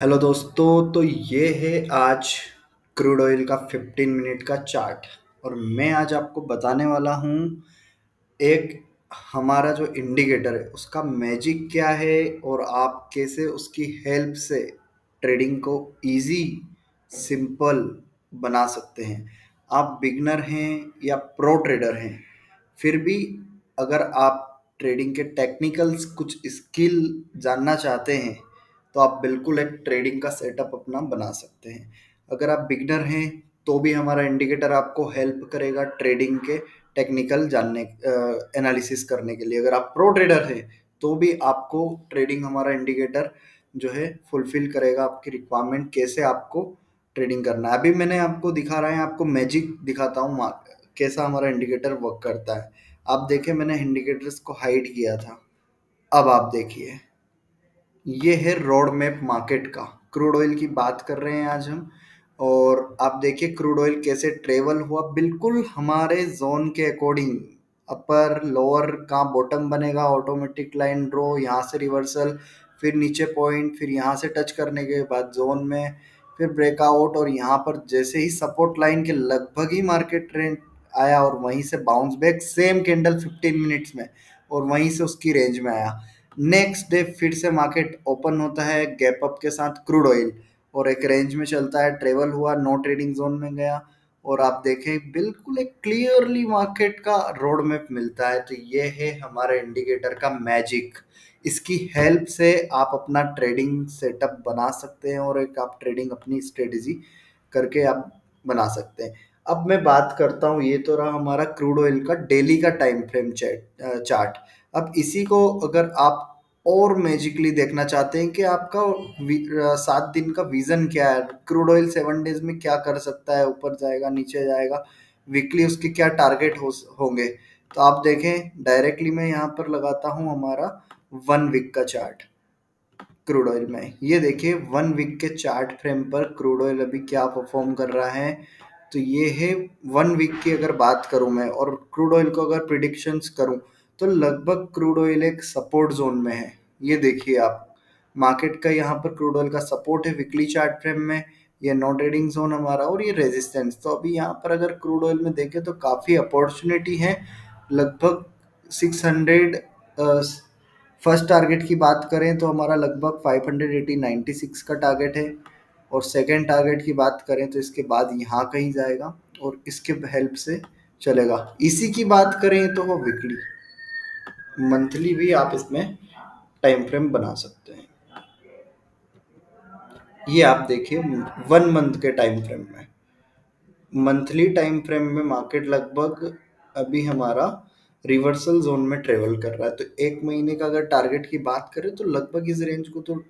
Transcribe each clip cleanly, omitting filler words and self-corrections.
Hello दोस्तों, तो ये है आज क्रूड ऑयल का 15 मिनट का चार्ट। और मैं आज आपको बताने वाला हूँ एक हमारा जो इंडिकेटर है उसका मैजिक क्या है और आप कैसे उसकी हेल्प से ट्रेडिंग को इजी सिंपल बना सकते हैं। आप बिगनर हैं या प्रो ट्रेडर हैं, फिर भी अगर आप ट्रेडिंग के टेक्निकल्स कुछ स्किल जानना चाहते हैं तो आप बिल्कुल एक ट्रेडिंग का सेटअप अपना बना सकते हैं। अगर आप बिगनर हैं तो भी हमारा इंडिकेटर आपको हेल्प करेगा ट्रेडिंग के टेक्निकल जानने एनालिसिस करने के लिए। अगर आप प्रो ट्रेडर हैं तो भी आपको ट्रेडिंग हमारा इंडिकेटर जो है फुलफिल करेगा आपकी रिक्वायरमेंट, कैसे आपको ट्रेडिंग करना है। अभी मैंने आपको दिखा रहा है, आपको मैजिक दिखाता हूँ कैसा हमारा इंडिकेटर वर्क करता है। आप देखें, मैंने इंडिकेटर्स को हाइड किया था। अब आप देखिए, ये है रोड मैप मार्केट का। क्रूड ऑयल की बात कर रहे हैं आज हम। और आप देखिए क्रूड ऑयल कैसे ट्रेवल हुआ बिल्कुल हमारे जोन के अकॉर्डिंग। अपर लोअर का बॉटम बनेगा, ऑटोमेटिक लाइन ड्रॉ, यहाँ से रिवर्सल, फिर नीचे पॉइंट, फिर यहाँ से टच करने के बाद जोन में, फिर ब्रेकआउट। और यहाँ पर जैसे ही सपोर्ट लाइन के लगभग ही मार्केट ट्रेंड आया और वहीं से bounce back, same candle 15 minutes में, और वहीं से उसकी रेंज में आया। नेक्स्ट डे फिर से मार्केट ओपन होता है गैप अप के साथ क्रूड ऑयल, और एक रेंज में चलता है, ट्रेवल हुआ, नो ट्रेडिंग जोन में गया। और आप देखें बिल्कुल एक क्लियरली मार्केट का रोड मैप मिलता है। तो ये है हमारे इंडिकेटर का मैजिक। इसकी हेल्प से आप अपना ट्रेडिंग सेटअप बना सकते हैं और एक आप ट्रेडिंग अपनी स्ट्रेटेजी करके आप बना सकते हैं। अब मैं बात करता हूँ, ये तो रहा हमारा क्रूड ऑयल का डेली का टाइम फ्रेम चार्ट। अब इसी को अगर आप और मैजिकली देखना चाहते हैं कि आपका 7 दिन का विजन क्या है, क्रूड ऑयल 7 डेज में क्या कर सकता है, ऊपर जाएगा नीचे जाएगा, वीकली उसके क्या टारगेट होंगे। तो आप देखें, डायरेक्टली मैं यहाँ पर लगाता हूँ हमारा 1 वीक का चार्ट क्रूड ऑयल में। ये देखिए 1 वीक के चार्ट फ्रेम पर क्रूड ऑयल अभी क्या परफॉर्म कर रहा है। तो ये है 1 वीक की अगर बात करूं मैं, और क्रूड ऑयल को अगर प्रिडिक्शंस करूं, तो लगभग क्रूड ऑयल एक सपोर्ट जोन में है। ये देखिए आप, मार्केट का यहाँ पर क्रूड ऑयल का सपोर्ट है वीकली चार्ट फ्रेम में, ये नो ट्रेडिंग जोन हमारा, और ये रेजिस्टेंस। तो अभी यहाँ पर अगर क्रूड ऑयल में देखें तो काफ़ी अपॉर्चुनिटी है। लगभग 600, फर्स्ट टारगेट की बात करें तो हमारा लगभग 580-96 का टारगेट है। और सेकेंड टारगेट की बात करें तो इसके बाद यहाँ कहीं जाएगा और इसके हेल्प से चलेगा। इसी की बात करें तो वो वीकली, मंथली भी आप इसमें टाइम फ्रेम बना सकते हैं। ये आप देखिए 1 मंथ के टाइम फ्रेम में, मंथली टाइम फ्रेम में मार्केट लगभग अभी हमारा रिवर्सल जोन में ट्रेवल कर रहा है। तो 1 महीने का अगर टारगेट की बात करें तो लगभग इस रेंज को तो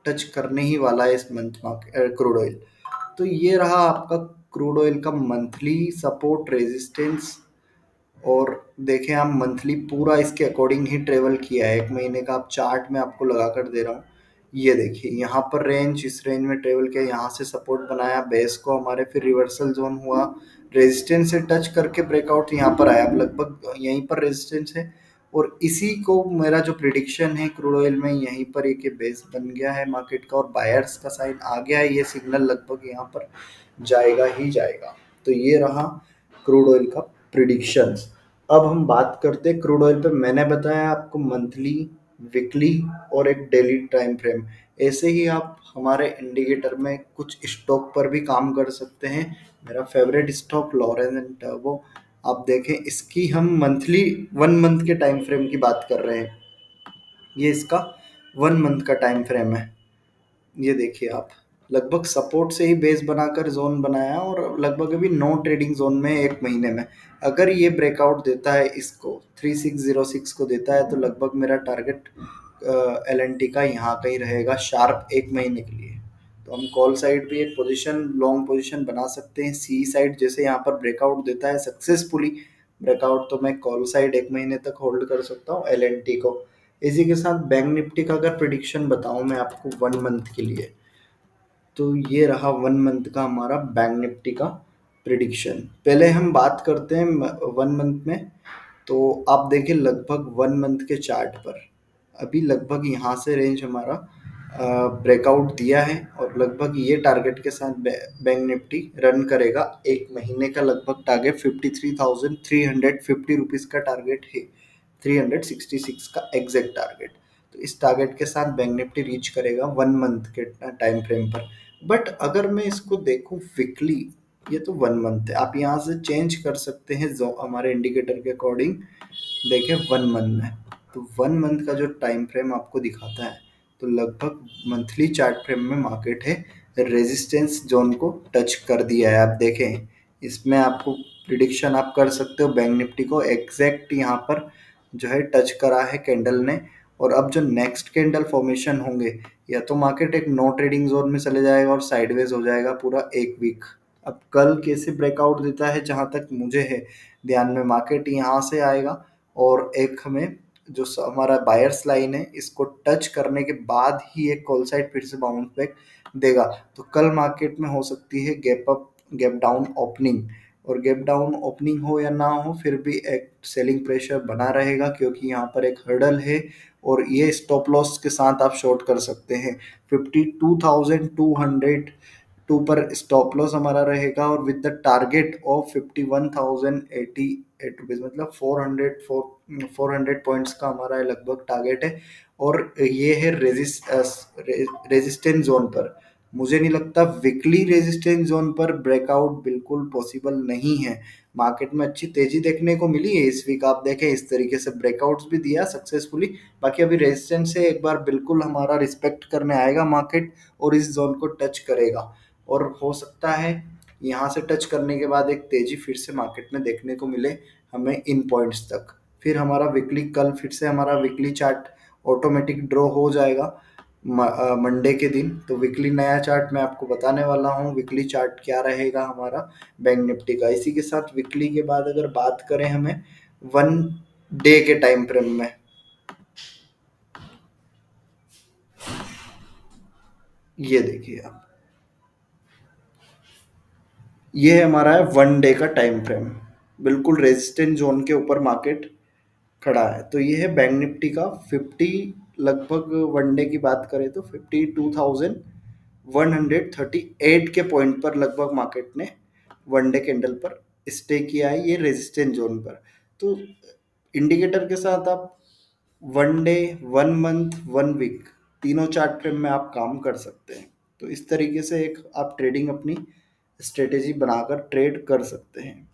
टच करने ही वाला है इस मंथ मार्केट क्रूड ऑयल। तो ये रहा आपका क्रूड ऑयल का मंथली सपोर्ट रेजिस्टेंस। और देखें आप, मंथली पूरा इसके अकॉर्डिंग ही ट्रेवल किया है। 1 महीने का आप चार्ट में आपको लगा कर दे रहा हूँ। ये देखिए यहाँ पर रेंज, इस रेंज में ट्रेवल किया, यहाँ से सपोर्ट बनाया बेस को हमारे, फिर रिवर्सल जोन हुआ, रेजिस्टेंस से टच करके ब्रेकआउट यहाँ पर आया। अब लगभग यहीं पर रेजिस्टेंस है, और इसी को मेरा जो प्रिडिक्शन है क्रूड ऑयल में, यहीं पर एक बेस बन गया है मार्केट का, और बायर्स का साइन आ गया है। ये सिग्नल लगभग यहाँ पर जाएगा ही जाएगा। तो ये रहा क्रूड ऑयल का प्रिडिक्शंस। अब हम बात करते हैं क्रूड ऑयल पे। मैंने बताया आपको मंथली, वीकली और एक डेली टाइम फ्रेम। ऐसे ही आप हमारे इंडिकेटर में कुछ स्टॉक पर भी काम कर सकते हैं। मेरा favourite stock Lawrence and turbo, आप देखें इसकी हम मंथली 1 मंथ के टाइम फ्रेम की बात कर रहे हैं। ये इसका 1 मंथ का टाइम फ्रेम है। ये देखिए आप, लगभग सपोर्ट से ही बेस बनाकर जोन बनाया, और लगभग अभी नो ट्रेडिंग जोन में 1 महीने में। अगर ये ब्रेकआउट देता है, इसको 3606 को देता है, तो लगभग मेरा टारगेट एल एन टी का यहाँ कहीं रहेगा शार्प 1 महीने के लिए। तो हम कॉल साइड भी एक पोजीशन, लॉन्ग पोजीशन बना सकते हैं। सी साइड जैसे यहाँ पर ब्रेकआउट देता है सक्सेसफुली ब्रेकआउट, तो मैं कॉल साइड 1 महीने तक होल्ड कर सकता हूँ एल एन टी को। इसी के साथ बैंक निफ्टी का अगर प्रिडिक्शन बताऊं मैं आपको 1 मंथ के लिए, तो ये रहा 1 मंथ का हमारा बैंक निफ्टी का प्रिडिक्शन। पहले हम बात करते हैं 1 मंथ में। तो आप देखिए लगभग 1 मंथ के चार्ट पर अभी लगभग यहाँ से रेंज हमारा ब्रेकआउट दिया है और लगभग ये टारगेट के साथ बैंक निफ्टी रन करेगा। एक महीने का लगभग टारगेट 53,350 रुपीज़ का टारगेट है, 366 का एग्जैक्ट टारगेट। तो इस टारगेट के साथ बैंक निफ्टी रीच करेगा 1 मंथ के टाइम फ्रेम पर। बट अगर मैं इसको देखूं वीकली, ये तो 1 मंथ है, आप यहाँ से चेंज कर सकते हैं जो हमारे इंडिकेटर के अकॉर्डिंग। देखें 1 मंथ में, तो 1 मंथ का जो टाइम फ्रेम आपको दिखाता है, तो लगभग मंथली चार्ट फ्रेम में मार्केट है रेजिस्टेंस जोन को टच कर दिया है। आप देखें इसमें आपको प्रिडिक्शन आप कर सकते हो बैंक निफ्टी को एग्जैक्ट यहाँ पर जो है टच करा है कैंडल ने। और अब जो नेक्स्ट कैंडल फॉर्मेशन होंगे, या तो मार्केट एक नो ट्रेडिंग जोन में चले जाएगा और साइडवेज हो जाएगा पूरा एक वीक। अब कल कैसे ब्रेकआउट देता है, जहां तक मुझे है ध्यान में, मार्केट यहाँ से आएगा और एक हमें जो हमारा बायर्स लाइन है इसको टच करने के बाद ही एक कॉल साइड फिर से बाउंस बैक देगा। तो कल मार्केट में हो सकती है gap up gap down opening, और गैप डाउन ओपनिंग हो या ना हो फिर भी एक सेलिंग प्रेशर बना रहेगा, क्योंकि यहाँ पर एक हर्डल है और ये स्टॉप लॉस के साथ आप शॉर्ट कर सकते हैं। 52,202 पर स्टॉप लॉस हमारा रहेगा और with the target of 51,088 rupees, मतलब 400 पॉइंट्स का हमारा लगभग टारगेट है। और ये है रेजिस्टेंस जोन पर। मुझे नहीं लगता वीकली रेजिस्टेंस जोन पर ब्रेकआउट बिल्कुल पॉसिबल नहीं है। मार्केट में अच्छी तेजी देखने को मिली है इस वीक, आप देखें इस तरीके से ब्रेकआउट्स भी दिया सक्सेसफुली। बाकी अभी रेजिस्टेंस से एक बार बिल्कुल हमारा रिस्पेक्ट करने आएगा मार्केट और इस जोन को टच करेगा, और हो सकता है यहाँ से टच करने के बाद एक तेजी फिर से मार्केट में देखने को मिले हमें इन पॉइंट्स तक। फिर हमारा वीकली कल फिर से हमारा वीकली चार्ट ऑटोमेटिक ड्रॉ हो जाएगा मंडे के दिन। तो वीकली नया चार्ट मैं आपको बताने वाला हूँ, वीकली चार्ट क्या रहेगा हमारा बैंक निफ्टी का। इसी के साथ वीकली के बाद अगर बात करें हमें 1 डे के टाइम फ्रेम में, ये देखिए आप, ये हमारा है 1 डे का टाइम फ्रेम, बिल्कुल रेजिस्टेंट जोन के ऊपर मार्केट खड़ा है। तो ये है बैंक निफ्टी का लगभग 1 डे की बात करें तो 52,138 के पॉइंट पर लगभग मार्केट ने 1 डे कैंडल पर स्टे किया है, ये रेजिस्टेंट जोन पर। तो इंडिकेटर के साथ आप 1 डे, 1 मंथ, 1 वीक, तीनों चार्ट फ्रेम में आप काम कर सकते हैं। तो इस तरीके से एक आप ट्रेडिंग अपनी स्ट्रेटेजी बनाकर ट्रेड कर सकते हैं।